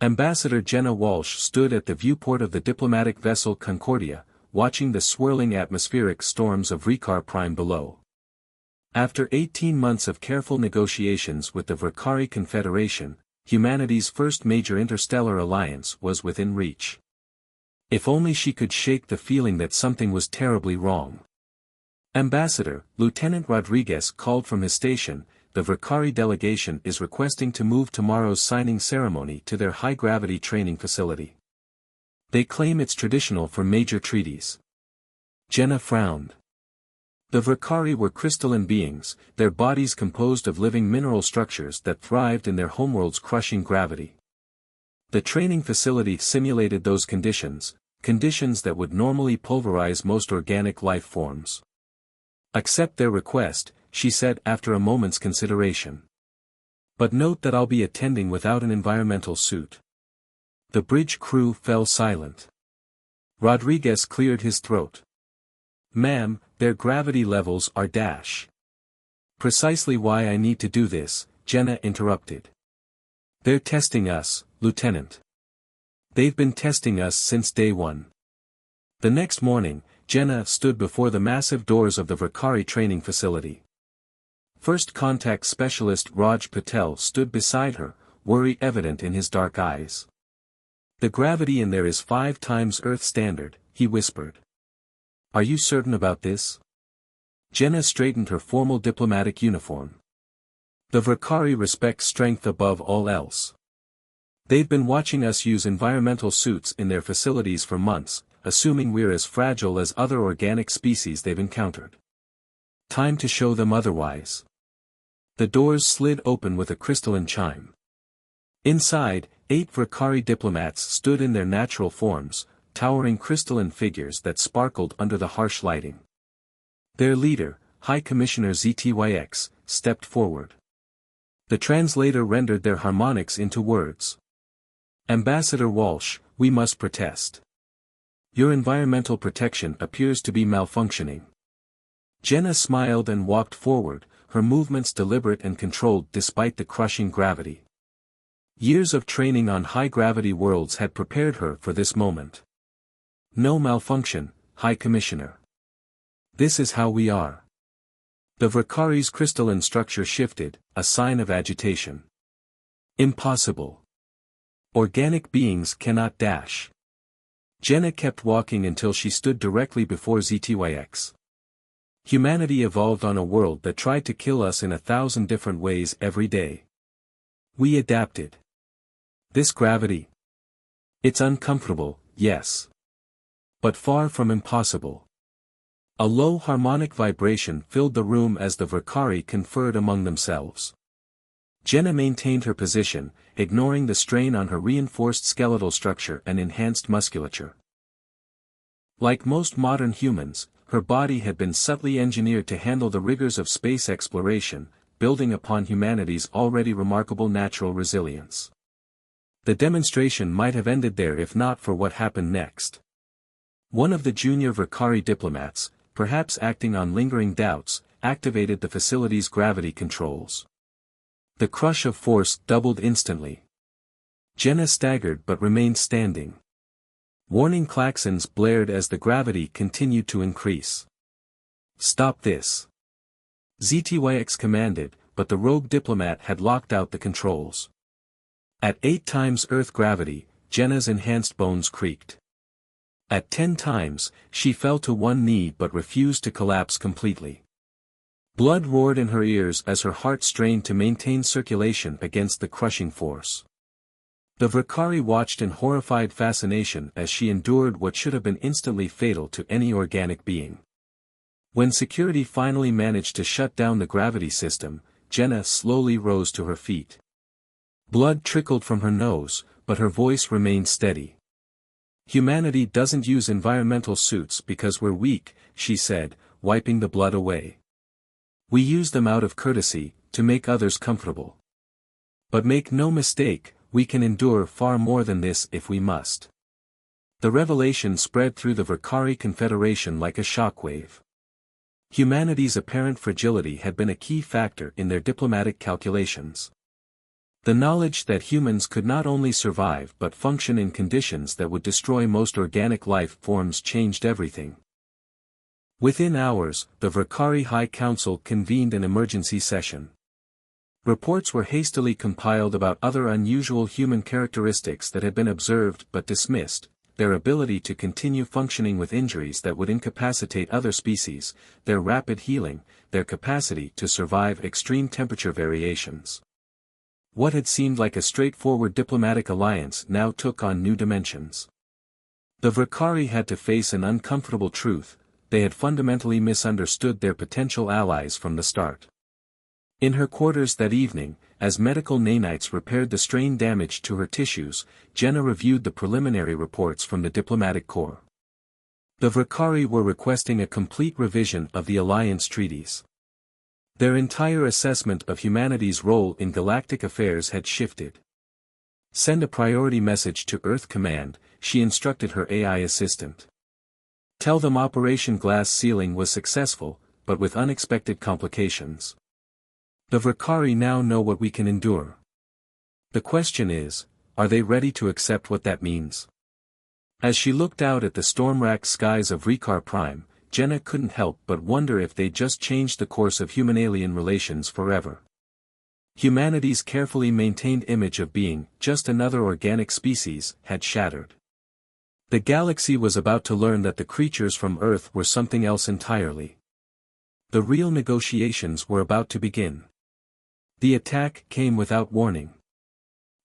Ambassador Jenna Walsh stood at the viewport of the diplomatic vessel Concordia, watching the swirling atmospheric storms of Ricard Prime below. After 18 months of careful negotiations with the Vakari Confederation, humanity's first major interstellar alliance was within reach. If only she could shake the feeling that something was terribly wrong. Ambassador, Lieutenant Rodriguez called from his station. The Vakari delegation is requesting to move tomorrow's signing ceremony to their high-gravity training facility. They claim it's traditional for major treaties. Jenna frowned. The Vakari were crystalline beings, their bodies composed of living mineral structures that thrived in their homeworld's crushing gravity. The training facility simulated those conditions that would normally pulverize most organic life forms. Accept their request, she said after a moment's consideration. But note that I'll be attending without an environmental suit. The bridge crew fell silent. Rodriguez cleared his throat. Ma'am, their gravity levels are dash. Precisely why I need to do this, Jenna interrupted. They're testing us, Lieutenant. They've been testing us since day one. The next morning, Jenna stood before the massive doors of the Vakari training facility. First Contact Specialist Raj Patel stood beside her, worry evident in his dark eyes. The gravity in there is 5 times Earth standard, he whispered. Are you certain about this? Jenna straightened her formal diplomatic uniform. The Vakari respect strength above all else. They've been watching us use environmental suits in their facilities for months, assuming we're as fragile as other organic species they've encountered. Time to show them otherwise. The doors slid open with a crystalline chime. Inside, 8 Vakari diplomats stood in their natural forms, towering crystalline figures that sparkled under the harsh lighting. Their leader, High Commissioner ZTYX, stepped forward. The translator rendered their harmonics into words. Ambassador Walsh, we must protest. Your environmental protection appears to be malfunctioning. Jenna smiled and walked forward, her movements deliberate and controlled despite the crushing gravity. Years of training on high-gravity worlds had prepared her for this moment. No malfunction, High Commissioner. This is how we are. The Vakari's crystalline structure shifted, a sign of agitation. Impossible. Organic beings cannot dash. Jenna kept walking until she stood directly before ZTYX. Humanity evolved on a world that tried to kill us in 1,000 different ways every day. We adapted. This gravity. It's uncomfortable, yes. But far from impossible. A low harmonic vibration filled the room as the Vakari conferred among themselves. Jenna maintained her position, ignoring the strain on her reinforced skeletal structure and enhanced musculature. Like most modern humans, her body had been subtly engineered to handle the rigors of space exploration, building upon humanity's already remarkable natural resilience. The demonstration might have ended there if not for what happened next. One of the junior Vakari diplomats, perhaps acting on lingering doubts, activated the facility's gravity controls. The crush of force doubled instantly. Jenna staggered but remained standing. Warning klaxons blared as the gravity continued to increase. Stop this. ZTYX commanded, but the rogue diplomat had locked out the controls. At 8 times Earth gravity, Jenna's enhanced bones creaked. At 10 times, she fell to one knee but refused to collapse completely. Blood roared in her ears as her heart strained to maintain circulation against the crushing force. The Vakari watched in horrified fascination as she endured what should have been instantly fatal to any organic being. When security finally managed to shut down the gravity system, Jenna slowly rose to her feet. Blood trickled from her nose, but her voice remained steady. Humanity doesn't use environmental suits because we're weak, she said, wiping the blood away. We use them out of courtesy, to make others comfortable. But make no mistake, we can endure far more than this if we must. The revelation spread through the Vakari Confederation like a shockwave. Humanity's apparent fragility had been a key factor in their diplomatic calculations. The knowledge that humans could not only survive but function in conditions that would destroy most organic life forms changed everything. Within hours, the Verkari High Council convened an emergency session. Reports were hastily compiled about other unusual human characteristics that had been observed but dismissed: their ability to continue functioning with injuries that would incapacitate other species, their rapid healing, their capacity to survive extreme temperature variations. What had seemed like a straightforward diplomatic alliance now took on new dimensions. The Verkari had to face an uncomfortable truth: they had fundamentally misunderstood their potential allies from the start. In her quarters that evening, as medical nanites repaired the strain damage to her tissues, Jenna reviewed the preliminary reports from the diplomatic corps. The Verkari were requesting a complete revision of the alliance treaties. Their entire assessment of humanity's role in galactic affairs had shifted. Send a priority message to Earth Command, she instructed her AI assistant. Tell them Operation Glass Ceiling was successful, but with unexpected complications. The Verkari now know what we can endure. The question is, are they ready to accept what that means? As she looked out at the storm-racked skies of Rikar Prime, Jenna couldn't help but wonder if they'd just changed the course of human-alien relations forever. Humanity's carefully maintained image of being just another organic species had shattered. The galaxy was about to learn that the creatures from Earth were something else entirely. The real negotiations were about to begin. The attack came without warning.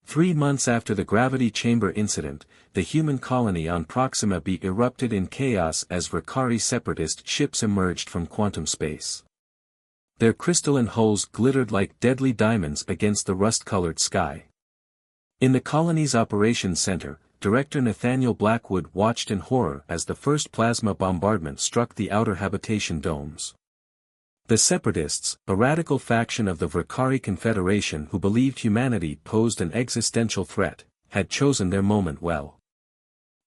3 months after the gravity chamber incident, the human colony on Proxima B erupted in chaos as Verkari separatist ships emerged from quantum space. Their crystalline hulls glittered like deadly diamonds against the rust-colored sky. In the colony's operations center, Director Nathaniel Blackwood watched in horror as the first plasma bombardment struck the outer habitation domes. The Separatists, a radical faction of the Verkari Confederation who believed humanity posed an existential threat, had chosen their moment well.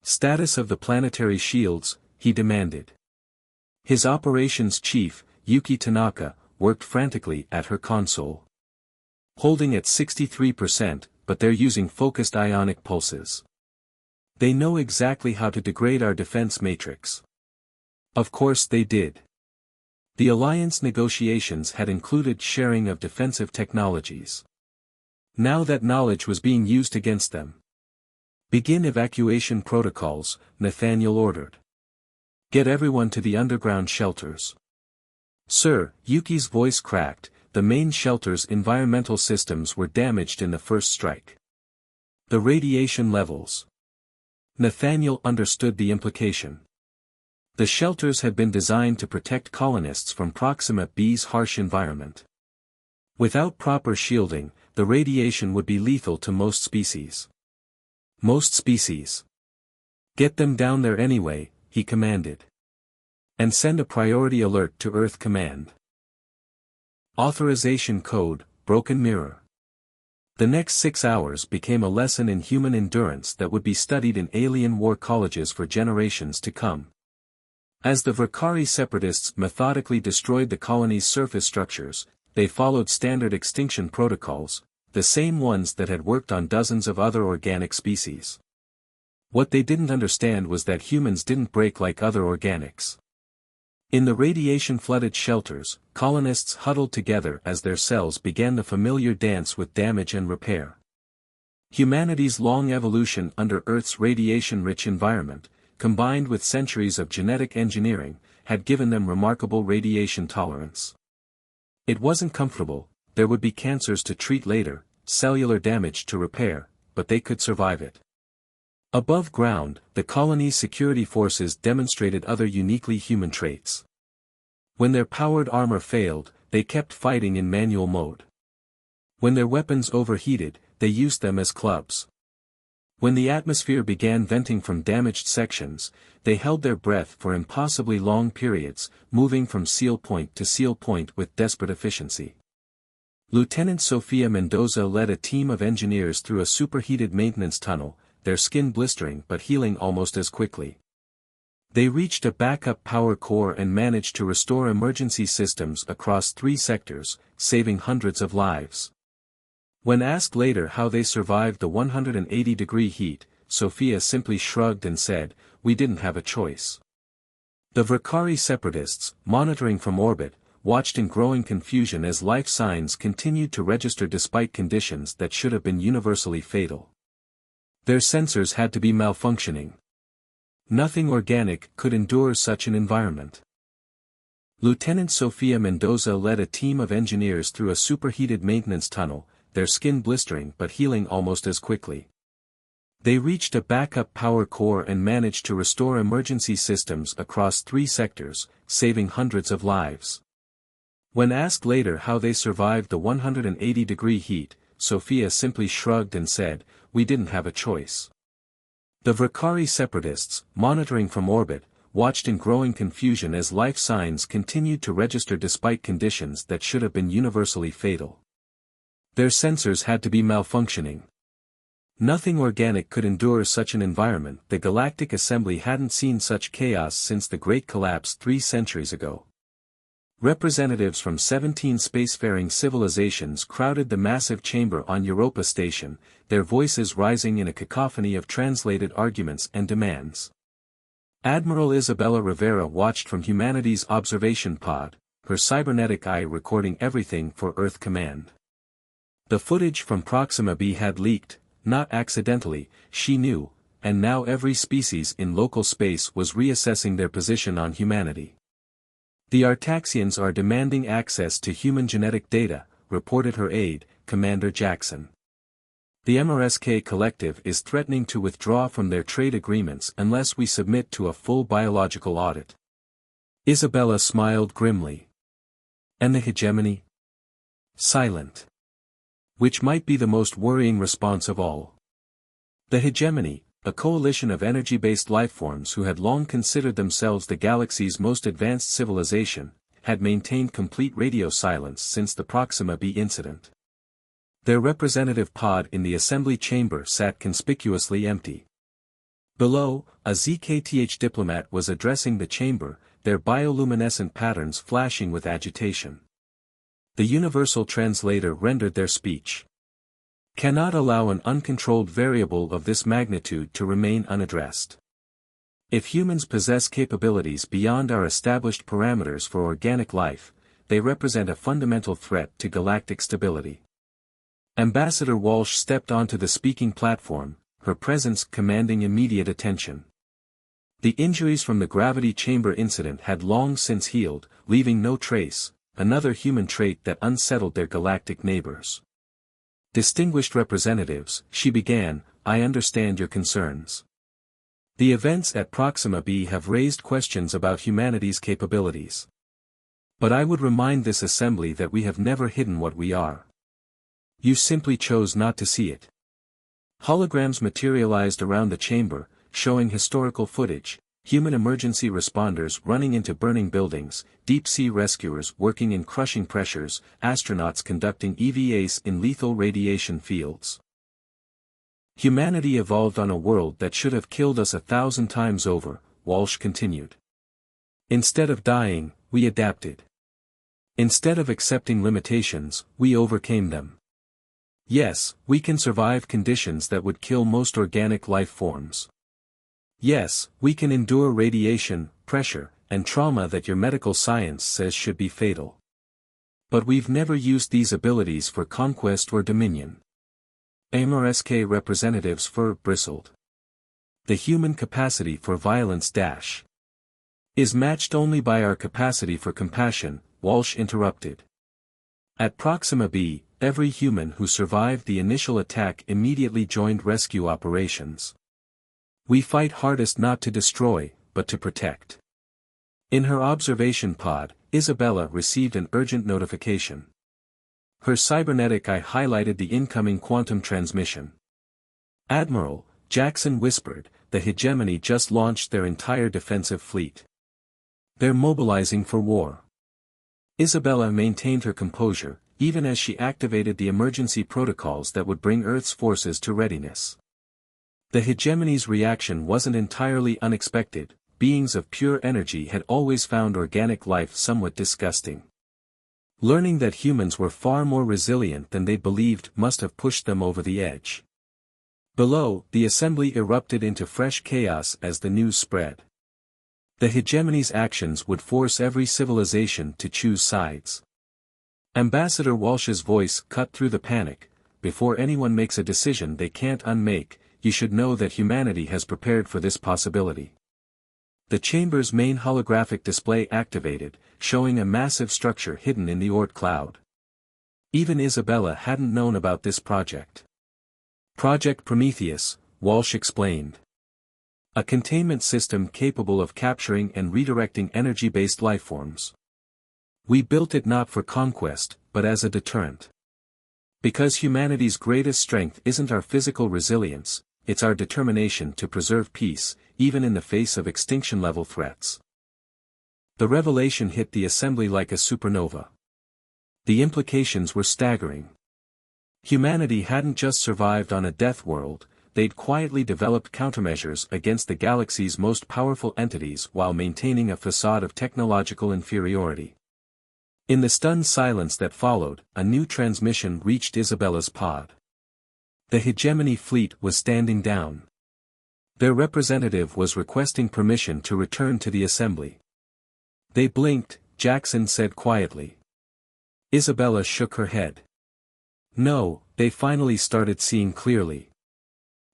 Status of the planetary shields, he demanded. His operations chief, Yuki Tanaka, worked frantically at her console. Holding at 63%, but they're using focused ionic pulses. They know exactly how to degrade our defense matrix. Of course they did. The alliance negotiations had included sharing of defensive technologies. Now that knowledge was being used against them. Begin evacuation protocols, Nathaniel ordered. Get everyone to the underground shelters. Sir, Yuki's voice cracked, the main shelter's environmental systems were damaged in the first strike. The radiation levels. Nathaniel understood the implication. The shelters had been designed to protect colonists from Proxima B's harsh environment. Without proper shielding, the radiation would be lethal to most species. Most species. Get them down there anyway, he commanded. And send a priority alert to Earth Command. Authorization code, Broken Mirror. The next 6 hours became a lesson in human endurance that would be studied in alien war colleges for generations to come. As the Verkari separatists methodically destroyed the colony's surface structures, they followed standard extinction protocols, the same ones that had worked on dozens of other organic species. What they didn't understand was that humans didn't break like other organics. In the radiation-flooded shelters, colonists huddled together as their cells began the familiar dance with damage and repair. Humanity's long evolution under Earth's radiation-rich environment, combined with centuries of genetic engineering, had given them remarkable radiation tolerance. It wasn't comfortable, there would be cancers to treat later, cellular damage to repair, but they could survive it. Above ground, the colony's security forces demonstrated other uniquely human traits. When their powered armor failed, they kept fighting in manual mode. When their weapons overheated, they used them as clubs. When the atmosphere began venting from damaged sections, they held their breath for impossibly long periods, moving from seal point to seal point with desperate efficiency. Lieutenant Sofia Mendoza led a team of engineers through a superheated maintenance tunnel, their skin blistering but healing almost as quickly. They reached a backup power core and managed to restore emergency systems across 3 sectors, saving hundreds of lives. When asked later how they survived the 180-degree heat, Sophia simply shrugged and said, "We didn't have a choice." The Vakari separatists, monitoring from orbit, watched in growing confusion as life signs continued to register despite conditions that should have been universally fatal. Their sensors had to be malfunctioning. Nothing organic could endure such an environment. Lieutenant Sofia Mendoza led a team of engineers through a superheated maintenance tunnel, their skin blistering but healing almost as quickly. They reached a backup power core and managed to restore emergency systems across 3 sectors, saving hundreds of lives. When asked later how they survived the 180-degree heat, Sophia simply shrugged and said, "We didn't have a choice." The Vakari separatists, monitoring from orbit, watched in growing confusion as life signs continued to register despite conditions that should have been universally fatal. Their sensors had to be malfunctioning. Nothing organic could endure such an environment. The Galactic Assembly hadn't seen such chaos since the Great Collapse 3 centuries ago. Representatives from 17 spacefaring civilizations crowded the massive chamber on Europa Station, their voices rising in a cacophony of translated arguments and demands. Admiral Isabella Rivera watched from humanity's observation pod, her cybernetic eye recording everything for Earth Command. The footage from Proxima b had leaked, not accidentally, she knew, and now every species in local space was reassessing their position on humanity. "The Artaxians are demanding access to human genetic data," reported her aide, Commander Jackson. "The MRSK Collective is threatening to withdraw from their trade agreements unless we submit to a full biological audit." Isabella smiled grimly. "And the hegemony?" "Silent." Which might be the most worrying response of all. The hegemony, a coalition of energy-based lifeforms who had long considered themselves the galaxy's most advanced civilization, had maintained complete radio silence since the Proxima b incident. Their representative pod in the assembly chamber sat conspicuously empty. Below, a ZKTH diplomat was addressing the chamber, their bioluminescent patterns flashing with agitation. The universal translator rendered their speech. "Cannot allow an uncontrolled variable of this magnitude to remain unaddressed. If humans possess capabilities beyond our established parameters for organic life, they represent a fundamental threat to galactic stability." Ambassador Walsh stepped onto the speaking platform, her presence commanding immediate attention. The injuries from the gravity chamber incident had long since healed, leaving no trace, another human trait that unsettled their galactic neighbors. "Distinguished representatives," she began, "I understand your concerns. The events at Proxima b have raised questions about humanity's capabilities. But I would remind this assembly that we have never hidden what we are. You simply chose not to see it." Holograms materialized around the chamber, showing historical footage, human emergency responders running into burning buildings, deep-sea rescuers working in crushing pressures, astronauts conducting EVAs in lethal radiation fields. "Humanity evolved on a world that should have killed us 1,000 times over," Walsh continued. "Instead of dying, we adapted. Instead of accepting limitations, we overcame them. Yes, we can survive conditions that would kill most organic life forms. Yes, we can endure radiation, pressure, and trauma that your medical science says should be fatal. But we've never used these abilities for conquest or dominion." MRSK representatives fur bristled. "The human capacity for violence is matched only by our capacity for compassion," Walsh interrupted. "At Proxima b, every human who survived the initial attack immediately joined rescue operations. We fight hardest not to destroy, but to protect." In her observation pod, Isabella received an urgent notification. Her cybernetic eye highlighted the incoming quantum transmission. "Admiral," Jackson whispered, "the hegemony just launched their entire defensive fleet. They're mobilizing for war." Isabella maintained her composure, even as she activated the emergency protocols that would bring Earth's forces to readiness. The hegemony's reaction wasn't entirely unexpected. Beings of pure energy had always found organic life somewhat disgusting. Learning that humans were far more resilient than they believed must have pushed them over the edge. Below, the assembly erupted into fresh chaos as the news spread. The hegemony's actions would force every civilization to choose sides. Ambassador Walsh's voice cut through the panic. Before anyone makes a decision they can't unmake, you should know that humanity has prepared for this possibility. The chamber's main holographic display activated, showing a massive structure hidden in the Oort cloud. Even Isabella hadn't known about this project. Project Prometheus, Walsh explained. A containment system capable of capturing and redirecting energy-based lifeforms. We built it not for conquest, but as a deterrent. Because humanity's greatest strength isn't our physical resilience, it's our determination to preserve peace, even in the face of extinction-level threats. The revelation hit the assembly like a supernova. The implications were staggering. Humanity hadn't just survived on a death world, they'd quietly developed countermeasures against the galaxy's most powerful entities while maintaining a facade of technological inferiority. In the stunned silence that followed, a new transmission reached Isabella's pod. The hegemony fleet was standing down. Their representative was requesting permission to return to the assembly. They blinked, Jackson said quietly. Isabella shook her head. No, they finally started seeing clearly.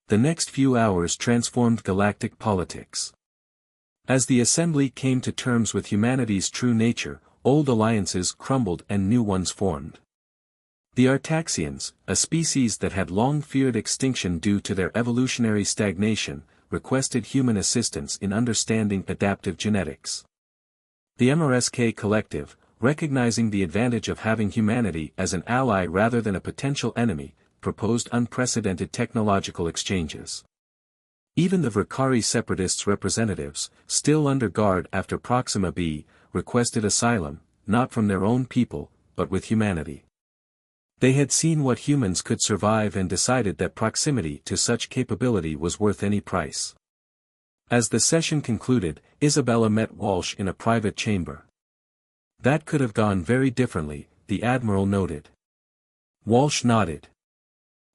The next few hours transformed galactic politics. As the assembly came to terms with humanity's true nature, old alliances crumbled and new ones formed. The Artaxians, a species that had long feared extinction due to their evolutionary stagnation, requested human assistance in understanding adaptive genetics. The MRSK Collective, recognizing the advantage of having humanity as an ally rather than a potential enemy, proposed unprecedented technological exchanges. Even the Vakari separatists' representatives, still under guard after Proxima B, requested asylum, not from their own people, but with humanity. They had seen what humans could survive and decided that proximity to such capability was worth any price. As the session concluded, Isabella met Walsh in a private chamber. That could have gone very differently, the Admiral noted. Walsh nodded.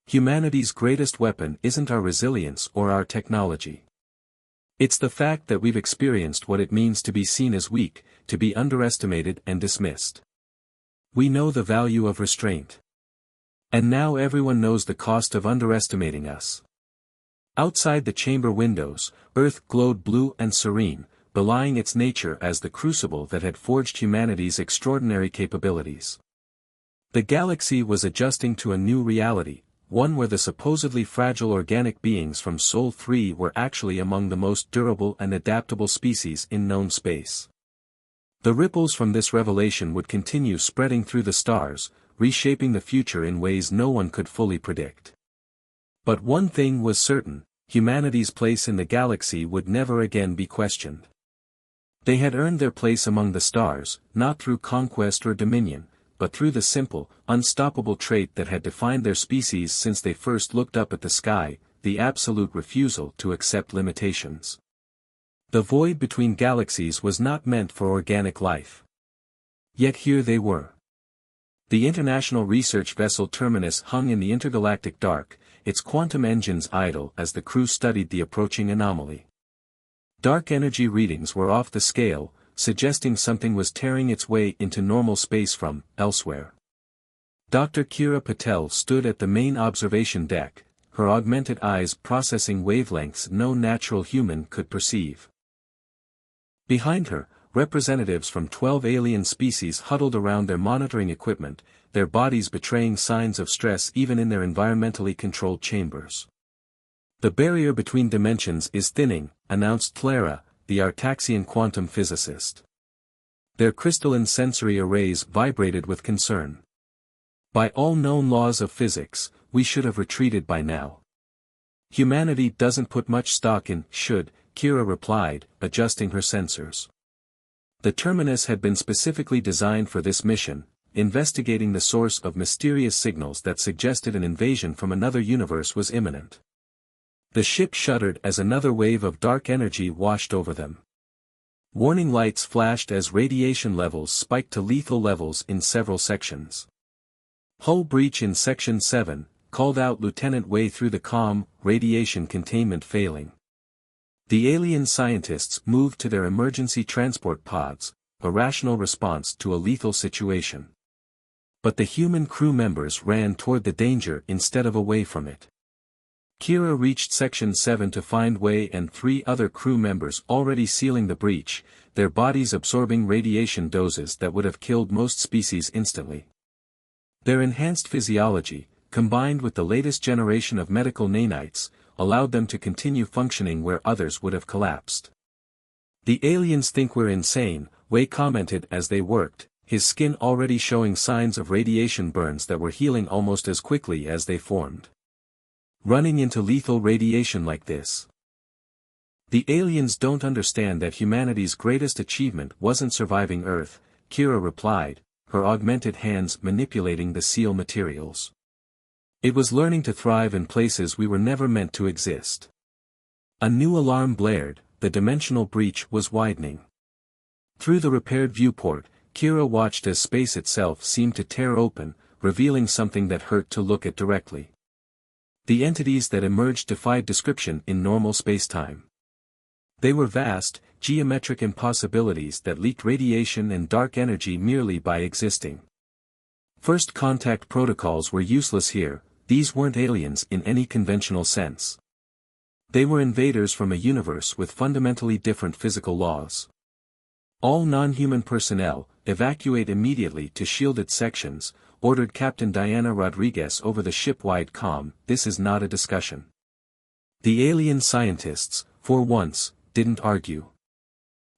Humanity's greatest weapon isn't our resilience or our technology. It's the fact that we've experienced what it means to be seen as weak, to be underestimated and dismissed. We know the value of restraint. And now everyone knows the cost of underestimating us. Outside the chamber windows, Earth glowed blue and serene, belying its nature as the crucible that had forged humanity's extraordinary capabilities. The galaxy was adjusting to a new reality, one where the supposedly fragile organic beings from Sol 3 were actually among the most durable and adaptable species in known space. The ripples from this revelation would continue spreading through the stars, reshaping the future in ways no one could fully predict. But one thing was certain, humanity's place in the galaxy would never again be questioned. They had earned their place among the stars, not through conquest or dominion, but through the simple, unstoppable trait that had defined their species since they first looked up at the sky, the absolute refusal to accept limitations. The void between galaxies was not meant for organic life. Yet here they were. The International Research Vessel Terminus hung in the intergalactic dark, its quantum engines idle as the crew studied the approaching anomaly. Dark energy readings were off the scale, suggesting something was tearing its way into normal space from elsewhere. Dr. Kira Patel stood at the main observation deck, her augmented eyes processing wavelengths no natural human could perceive. Behind her, representatives from 12 alien species huddled around their monitoring equipment, their bodies betraying signs of stress even in their environmentally controlled chambers. The barrier between dimensions is thinning, announced Clara, the Artaxian quantum physicist. Their crystalline sensory arrays vibrated with concern. By all known laws of physics, we should have retreated by now. Humanity doesn't put much stock in should, Kira replied, adjusting her sensors. The terminus had been specifically designed for this mission, investigating the source of mysterious signals that suggested an invasion from another universe was imminent. The ship shuddered as another wave of dark energy washed over them. Warning lights flashed as radiation levels spiked to lethal levels in several sections. Hull breach in Section 7, called out Lieutenant Wei through the comm, radiation containment failing. The alien scientists moved to their emergency transport pods, a rational response to a lethal situation. But the human crew members ran toward the danger instead of away from it. Kira reached Section 7 to find Wei and 3 other crew members already sealing the breach, their bodies absorbing radiation doses that would have killed most species instantly. Their enhanced physiology, combined with the latest generation of medical nanites, allowed them to continue functioning where others would have collapsed. "The aliens think we're insane," Wei commented as they worked, his skin already showing signs of radiation burns that were healing almost as quickly as they formed. "Running into lethal radiation like this. The aliens don't understand that humanity's greatest achievement wasn't surviving Earth," Kira replied, her augmented hands manipulating the seal materials. "It was learning to thrive in places we were never meant to exist." A new alarm blared, the dimensional breach was widening. Through the repaired viewport, Kira watched as space itself seemed to tear open, revealing something that hurt to look at directly. The entities that emerged defied description in normal spacetime. They were vast, geometric impossibilities that leaked radiation and dark energy merely by existing. First contact protocols were useless here, these weren't aliens in any conventional sense. They were invaders from a universe with fundamentally different physical laws. "All non-human personnel, evacuate immediately to shielded sections," ordered Captain Diana Rodriguez over the ship-wide comm. "This is not a discussion." The alien scientists, for once, didn't argue.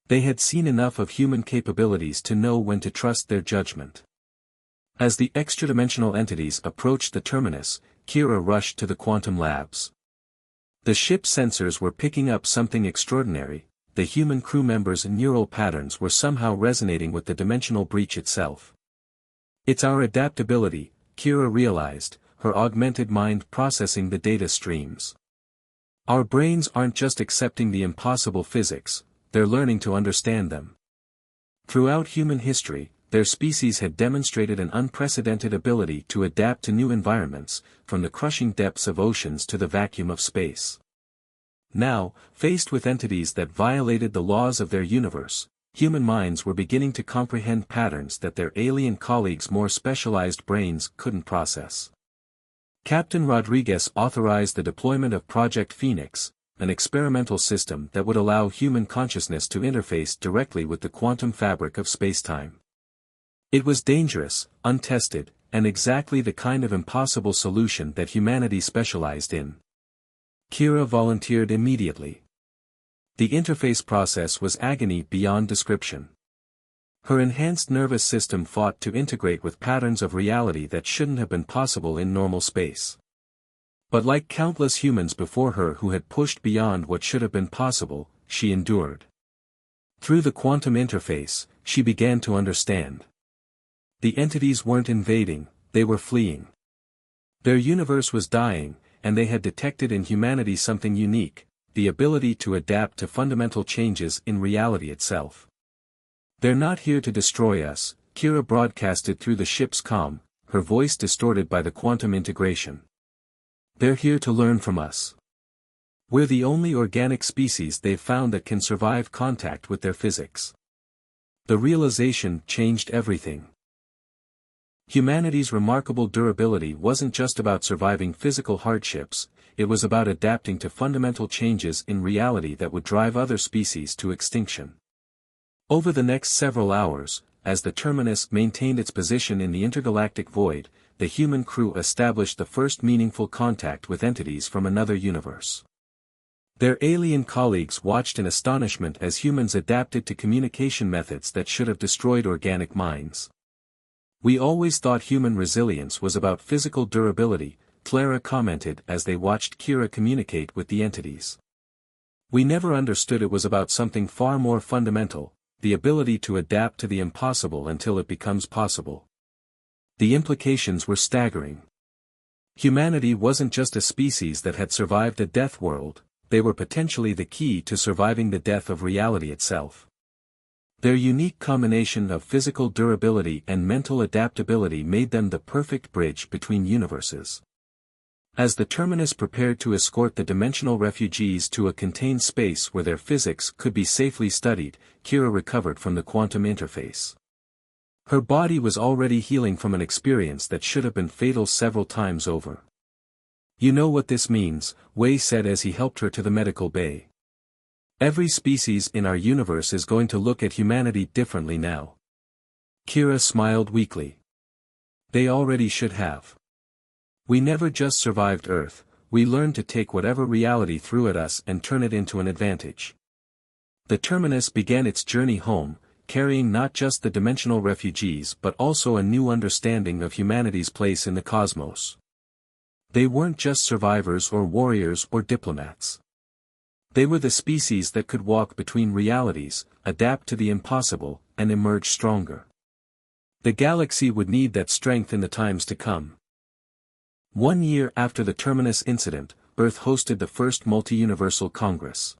They had seen enough of human capabilities to know when to trust their judgment. As the extradimensional entities approached the terminus, Kira rushed to the quantum labs. The ship's sensors were picking up something extraordinary. The human crew members' neural patterns were somehow resonating with the dimensional breach itself. "It's our adaptability," Kira realized, her augmented mind processing the data streams. "Our brains aren't just accepting the impossible physics, they're learning to understand them." Throughout human history, their species had demonstrated an unprecedented ability to adapt to new environments, from the crushing depths of oceans to the vacuum of space. Now, faced with entities that violated the laws of their universe, human minds were beginning to comprehend patterns that their alien colleagues' more specialized brains couldn't process. Captain Rodriguez authorized the deployment of Project Phoenix, an experimental system that would allow human consciousness to interface directly with the quantum fabric of spacetime. It was dangerous, untested, and exactly the kind of impossible solution that humanity specialized in. Kira volunteered immediately. The interface process was agony beyond description. Her enhanced nervous system fought to integrate with patterns of reality that shouldn't have been possible in normal space. But like countless humans before her who had pushed beyond what should have been possible, she endured. Through the quantum interface, she began to understand. The entities weren't invading, they were fleeing. Their universe was dying, and they had detected in humanity something unique, the ability to adapt to fundamental changes in reality itself. "They're not here to destroy us," Kira broadcasted through the ship's comm, her voice distorted by the quantum integration. "They're here to learn from us. We're the only organic species they've found that can survive contact with their physics." The realization changed everything. Humanity's remarkable durability wasn't just about surviving physical hardships, it was about adapting to fundamental changes in reality that would drive other species to extinction. Over the next several hours, as the terminus maintained its position in the intergalactic void, the human crew established the first meaningful contact with entities from another universe. Their alien colleagues watched in astonishment as humans adapted to communication methods that should have destroyed organic minds. "We always thought human resilience was about physical durability," Clara commented as they watched Kira communicate with the entities. "We never understood it was about something far more fundamental, the ability to adapt to the impossible until it becomes possible." The implications were staggering. Humanity wasn't just a species that had survived a death world, they were potentially the key to surviving the death of reality itself. Their unique combination of physical durability and mental adaptability made them the perfect bridge between universes. As the Terminus prepared to escort the dimensional refugees to a contained space where their physics could be safely studied, Kira recovered from the quantum interface. Her body was already healing from an experience that should have been fatal several times over. "You know what this means," Wei said as he helped her to the medical bay. "Every species in our universe is going to look at humanity differently now." Kira smiled weakly. "They already should have. We never just survived Earth, we learned to take whatever reality threw at us and turn it into an advantage." The Terminus began its journey home, carrying not just the dimensional refugees but also a new understanding of humanity's place in the cosmos. They weren't just survivors or warriors or diplomats. They were the species that could walk between realities, adapt to the impossible, and emerge stronger. The galaxy would need that strength in the times to come. 1 year after the Terminus incident, Earth hosted the first multi-universal Congress.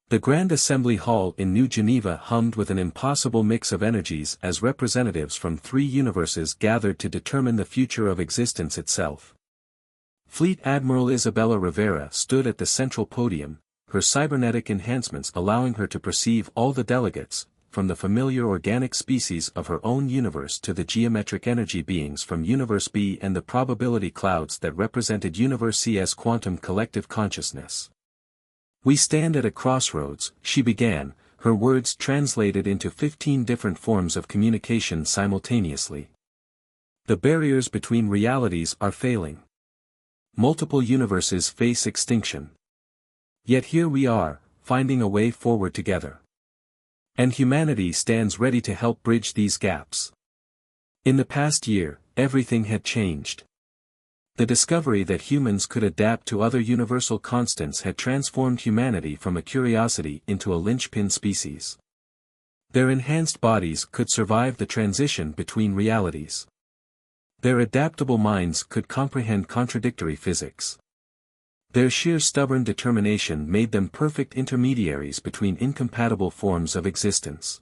The Grand Assembly Hall in New Geneva hummed with an impossible mix of energies as representatives from 3 universes gathered to determine the future of existence itself. Fleet Admiral Isabella Rivera stood at the central podium, her cybernetic enhancements allowing her to perceive all the delegates, from the familiar organic species of her own universe to the geometric energy beings from Universe B and the probability clouds that represented Universe C's quantum collective consciousness. "We stand at a crossroads," she began, her words translated into 15 different forms of communication simultaneously. "The barriers between realities are failing. Multiple universes face extinction. Yet here we are, finding a way forward together. And humanity stands ready to help bridge these gaps." In the past year, everything had changed. The discovery that humans could adapt to other universal constants had transformed humanity from a curiosity into a linchpin species. Their enhanced bodies could survive the transition between realities. Their adaptable minds could comprehend contradictory physics. Their sheer stubborn determination made them perfect intermediaries between incompatible forms of existence.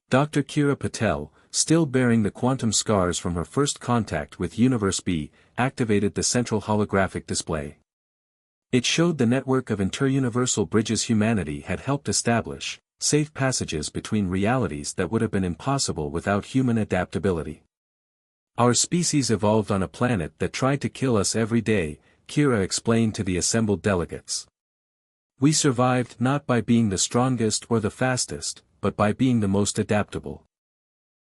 Dr. Kira Patel, still bearing the quantum scars from her first contact with Universe B, activated the central holographic display. It showed the network of interuniversal bridges humanity had helped establish, safe passages between realities that would have been impossible without human adaptability. "Our species evolved on a planet that tried to kill us every day," Kira explained to the assembled delegates. "We survived not by being the strongest or the fastest, but by being the most adaptable.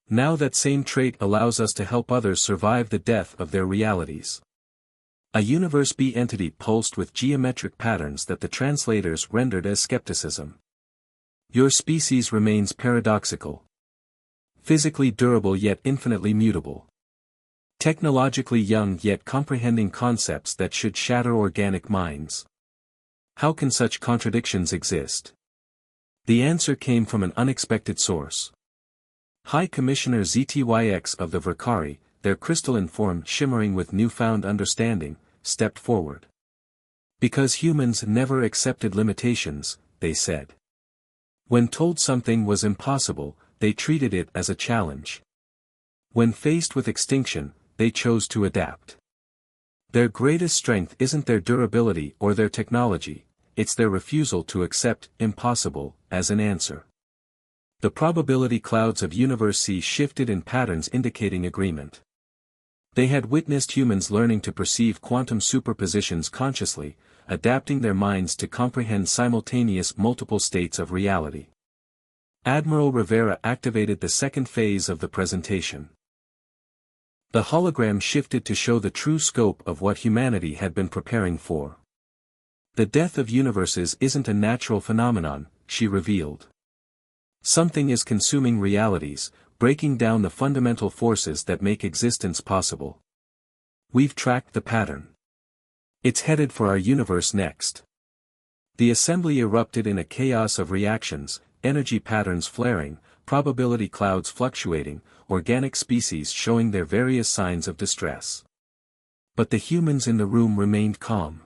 Now that same trait allows us to help others survive the death of their realities." A Universe B entity pulsed with geometric patterns that the translators rendered as skepticism. "Your species remains paradoxical. Physically durable yet infinitely mutable. Technologically young yet comprehending concepts that should shatter organic minds. How can such contradictions exist?" The answer came from an unexpected source. High Commissioner ZTYX of the Verkari, their crystalline form shimmering with newfound understanding, stepped forward. "Because humans never accepted limitations," they said. "When told something was impossible, they treated it as a challenge. When faced with extinction, they chose to adapt. Their greatest strength isn't their durability or their technology, it's their refusal to accept impossible as an answer." The probability clouds of Universe C shifted in patterns indicating agreement. They had witnessed humans learning to perceive quantum superpositions consciously, adapting their minds to comprehend simultaneous multiple states of reality. Admiral Rivera activated the second phase of the presentation. The hologram shifted to show the true scope of what humanity had been preparing for. "The death of universes isn't a natural phenomenon," she revealed. "Something is consuming realities, breaking down the fundamental forces that make existence possible. We've tracked the pattern. It's headed for our universe next." The assembly erupted in a chaos of reactions, energy patterns flaring, probability clouds fluctuating, organic species showing their various signs of distress. But the humans in the room remained calm.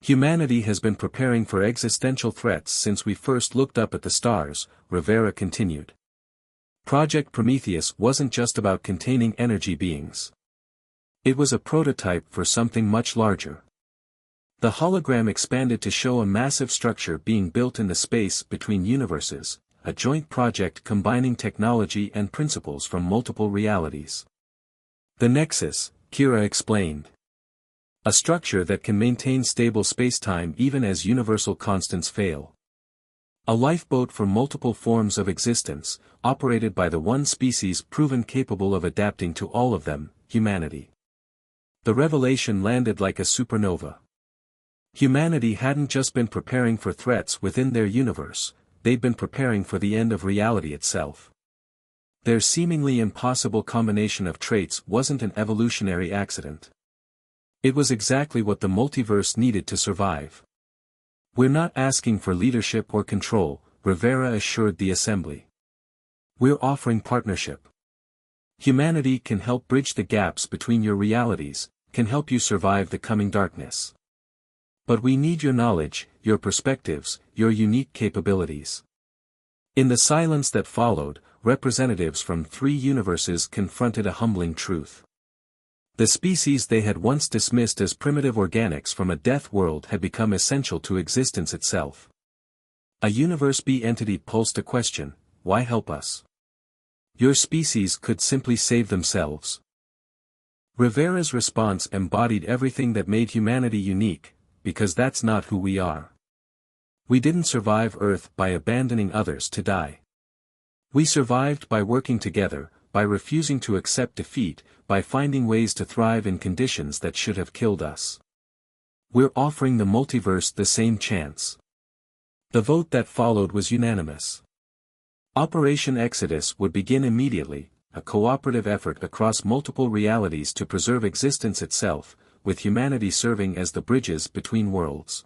Humanity has been preparing for existential threats since we first looked up at the stars, Rivera continued. Project Prometheus wasn't just about containing energy beings. It was a prototype for something much larger. The hologram expanded to show a massive structure being built in the space between universes, a joint project combining technology and principles from multiple realities. The Nexus, Kira explained. A structure that can maintain stable spacetime even as universal constants fail. A lifeboat for multiple forms of existence, operated by the one species proven capable of adapting to all of them, humanity. The revelation landed like a supernova. Humanity hadn't just been preparing for threats within their universe, they'd been preparing for the end of reality itself. Their seemingly impossible combination of traits wasn't an evolutionary accident. It was exactly what the multiverse needed to survive. We're not asking for leadership or control, Rivera assured the assembly. We're offering partnership. Humanity can help bridge the gaps between your realities, can help you survive the coming darkness. But we need your knowledge, your perspectives, your unique capabilities. In the silence that followed, representatives from 3 universes confronted a humbling truth. The species they had once dismissed as primitive organics from a death world had become essential to existence itself. A Universe B entity pulsed a question: why help us? Your species could simply save themselves. Rivera's response embodied everything that made humanity unique, because that's not who we are. We didn't survive Earth by abandoning others to die. We survived by working together, by refusing to accept defeat, by finding ways to thrive in conditions that should have killed us. We're offering the multiverse the same chance. The vote that followed was unanimous. Operation Exodus would begin immediately, a cooperative effort across multiple realities to preserve existence itself, with humanity serving as the bridges between worlds.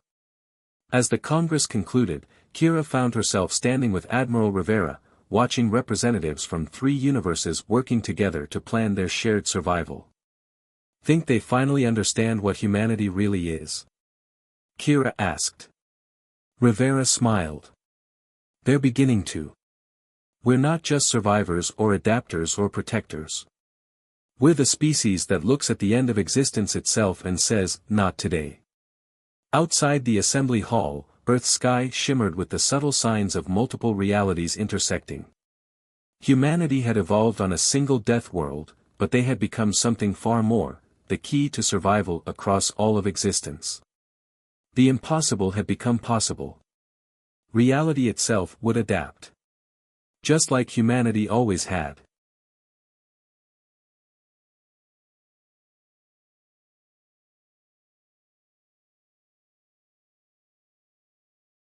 As the Congress concluded, Kira found herself standing with Admiral Rivera, watching representatives from 3 universes working together to plan their shared survival. Think they finally understand what humanity really is? Kira asked. Rivera smiled. They're beginning to. We're not just survivors or adapters or protectors. We're the species that looks at the end of existence itself and says, not today. Outside the assembly hall, Earth's sky shimmered with the subtle signs of multiple realities intersecting. Humanity had evolved on a single death world, but they had become something far more, the key to survival across all of existence. The impossible had become possible. Reality itself would adapt. Just like humanity always had.